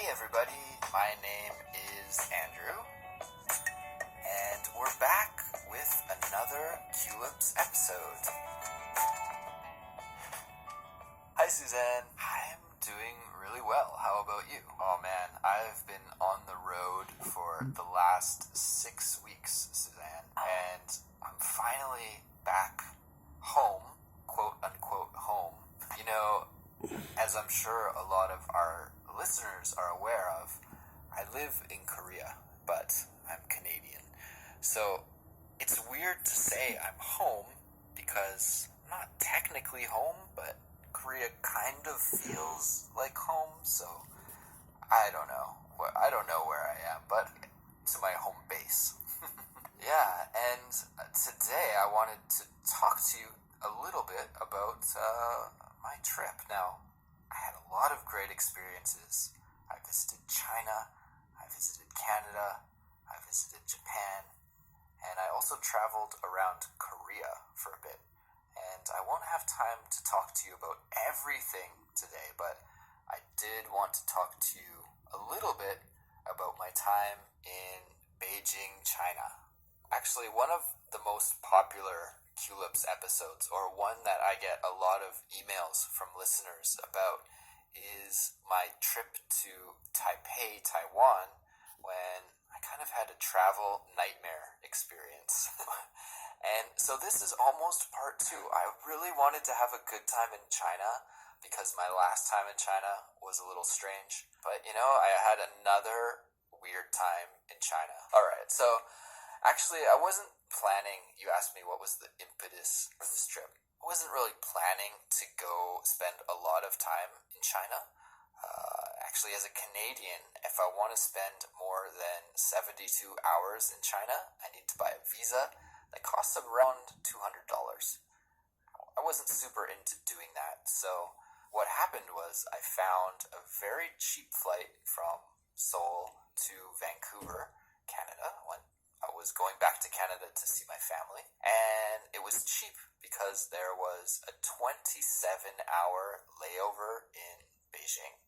Hey everybody, my name is Andrew, and we're back with another Culips episode. Hi Suzanne, I'm doing really well. How about you? Oh man, I've been on the road for the last 6 weeks, Suzanne, and I'm finally back home, quote unquote home. You know, as I'm sure a lot of our listeners are aware of, I live in Korea, but I'm Canadian. So it's weird to say I'm home because I'm not technically home, but Korea kind of feels like home, so I don't know. I don't know where I am, but to my home base. Yeah, and today I wanted to talk to you a little bit about my trip. Now, I had a lot of great experiences. I visited China, I visited Canada, I visited Japan, and I also traveled around Korea for a bit. And I won't have time to talk to you about everything today, but I did want to talk to you a little bit about my time in Beijing, China. Actually, one of the most popular Culips episodes, or one that I get a lot of emails from listeners about, is my trip to Taipei, Taiwan, when I kind of had a travel nightmare experience. And so this is almost part 2. I really wanted to have a good time in China because my last time in China was a little strange. But, you know, I had another weird time in China. Alright, so actually I wasn't planning. You asked me what was the impetus for this trip. I wasn't really planning to go spend a lot of time in China. Actually, as a Canadian, if I want to spend more than 72 hours in China, I need to buy a visa that costs around $200. I wasn't super into doing that, so what happened was I found a very cheap flight from Seoul to Vancouver, Canada, when I was going back to Canada to see my family, and it was cheap because there was a 27-hour layover in Beijing.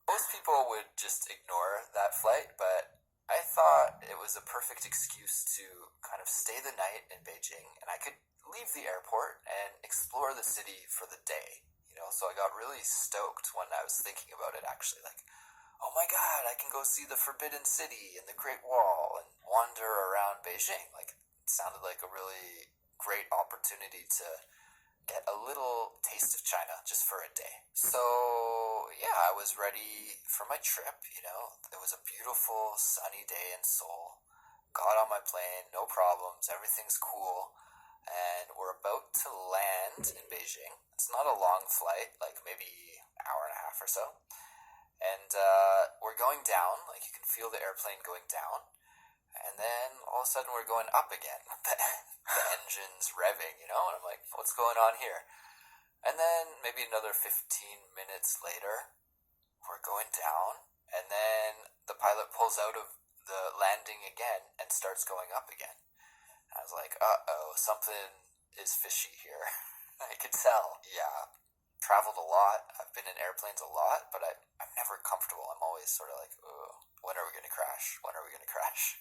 Most people would just ignore that flight, but I thought it was a perfect excuse to kind of stay the night in Beijing, and I could leave the airport and explore the city for the day, you know, so I got really stoked when I was thinking about it, actually, like, oh my god, I can go see the Forbidden City and the Great Wall and wander around Beijing. Like, it sounded like a really great opportunity to get a little taste of China just for a day. So, yeah, I was ready for my trip, you know. It was a beautiful, sunny day in Seoul. Got on my plane, no problems, everything's cool. And we're about to land in Beijing. It's not a long flight, like maybe an hour and a half or so. And we're going down, like you can feel the airplane going down. And then all of a sudden we're going up again. The engine's revving, you know, and I'm like, what's going on here? And then maybe another 15 minutes later, we're going down, and then the pilot pulls out of the landing again and starts going up again. And I was like, uh-oh, something is fishy here. I could tell. Yeah, traveled a lot. I've been in airplanes a lot, but I'm never comfortable. I'm always sort of like, oh, when are we going to crash? When are we going to crash?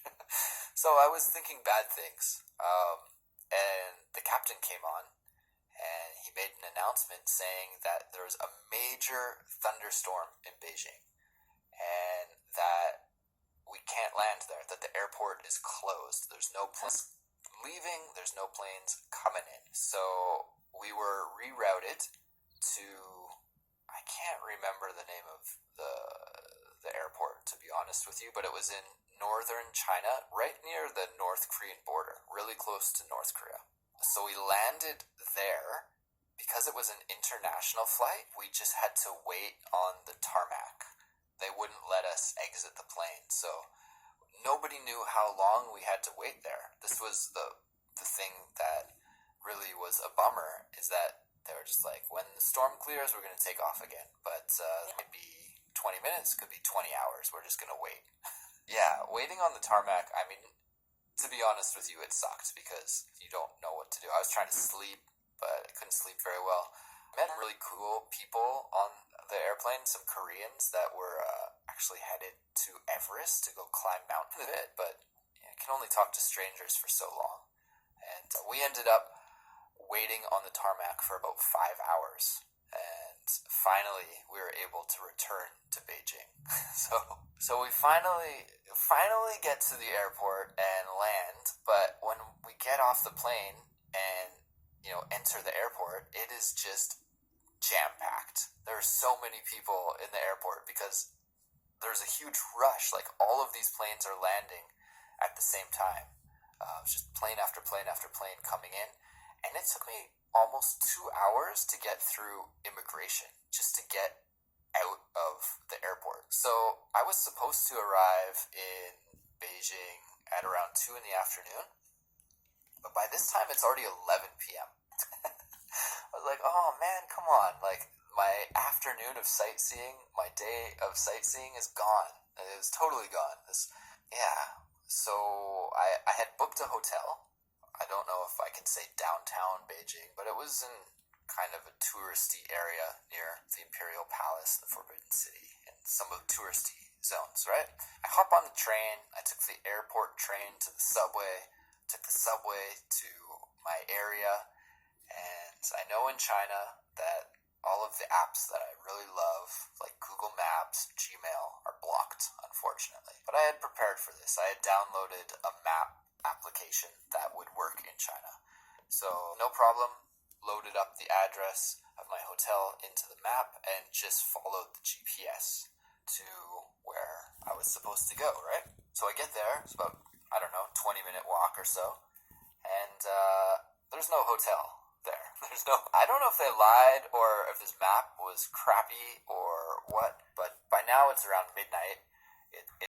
So I was thinking bad things. And the captain came on, and he made an announcement saying that there was a major thunderstorm in Beijing, and that we can't land there, that the airport is closed. There's no planes leaving, there's no planes coming in. So we were rerouted to, I can't remember the name of the airport, to be honest with you, but it was in northern China, right near the North Korean border, really close to North Korea. So we landed there. Because it was an international flight, we just had to wait on the tarmac. They wouldn't let us exit the plane, so nobody knew how long we had to wait there. This was the thing that really was a bummer, is that they were just like, when the storm clears, we're going to take off again. But it might be 20 minutes, could be 20 hours. We're just going to wait. Yeah, waiting on the tarmac, I mean, to be honest with you, it sucked because you don't know what to do. I was trying to sleep, but I couldn't sleep very well. I met really cool people on the airplane, some Koreans that were actually headed to Everest to go climb Mount It, but you can only talk to strangers for so long. And we ended up waiting on the tarmac for about 5 hours. And finally, we were able to return to Beijing. So we finally get to the airport and land. But when we get off the plane and enter the airport, it is just jam-packed. There are so many people in the airport because there's a huge rush. Like, all of these planes are landing at the same time. Just plane after plane after plane coming in. And it took me almost 2 hours to get through immigration, just to get out of the airport. So I was supposed to arrive in Beijing at around 2 in the afternoon. But by this time, it's already 11 p.m. I was like, oh man, come on. Like, my afternoon of sightseeing, my day of sightseeing is gone. It was totally gone. So I had booked a hotel. I don't know if I can say downtown Beijing, but it was in kind of a touristy area near the Imperial Palace, the Forbidden City, and some of the touristy zones, right? I hop on the train. I took the airport train to the subway, took the subway to my area. And I know in China that all of the apps that I really love, like Google Maps, Gmail, are blocked, unfortunately. But I had prepared for this. I had downloaded a map application that would work in China. So no problem, loaded up the address of my hotel into the map and just followed the GPS to where I was supposed to go, right? So I get there, it's about, 20-minute walk or so, and there's no hotel there. I don't know if they lied or if this map was crappy or what, but by now it's around midnight,